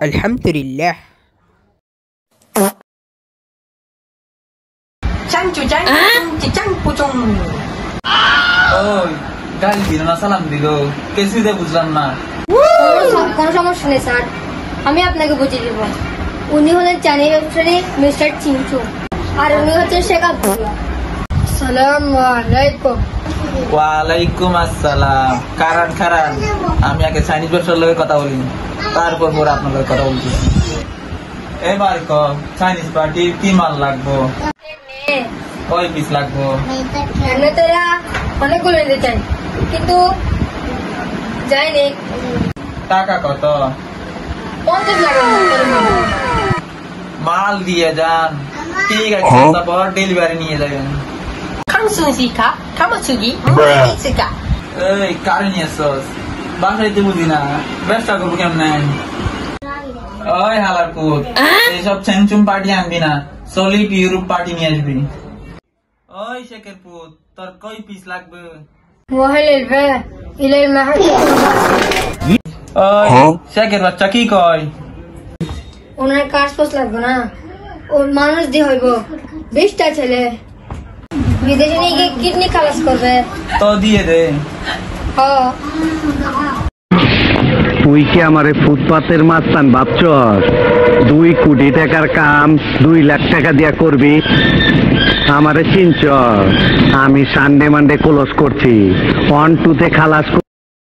Alhamdulillah. ওই গালি দিল না সালাম দিল কিছুতে বুঝলাম না। কোনো সমস্যা নেই স্যার, আমি আপনাকে বুঝিয়ে দিব। উনি হলেন চাইনি ব্যবসায়ী মিস্টার চিংচু, আর উনি হচ্ছেন শেখ আব্দুল্লাহ। আসসালামু আলাইকুম। ওয়ালাইকুম আসসালাম। কারণ কারণ আমি আগে চাইনিজ ব্যবসার লোকের কথা বলি, তারপর পরে আপনার লোকের কথা বলছি। এবার চাইনিজ পার্টি কি মাল লাগবো, কয় পিস লাগবো? তোরা অনেকগুলো নিতে চাই, কিন্তু যাইনি। টাকা কত? 50 লাখ। মাল দিয়ে যান, ঠিক আছে, তারপর ডেলিভারি নিয়ে যাবেন। এই কারে নিয়েছস? বাসাইতে বুঝি না, ব্যবসা করবো কেমনে? ওই হালার কুত, এইসব চেংচুম পার্টি আনবি না, সলিড ইউরোপ পার্টি নিয়ে আসবি। ওই শেখের পুত, তোর কয় পিস লাগবে? ওই শেখের বাচ্চা কি কয়? ওনার কাজ পোস্ট লাগবে না, ওর মানুষ দিয়ে হইব। 20টা ছেলে বিদেশে নিয়ে গিয়ে কিডনি খালাস করবে। তো দিয়ে দে। তুই কি আমারে ফুটপাতের মাস্তান ভাবছস? 2 কোটি টাকার কাম 2 লাখ টাকা দিয়া করবি? আমারে চিনছস? আমি সানডে মানডে ক্লোজ করছি, 1 2 তে খালাস।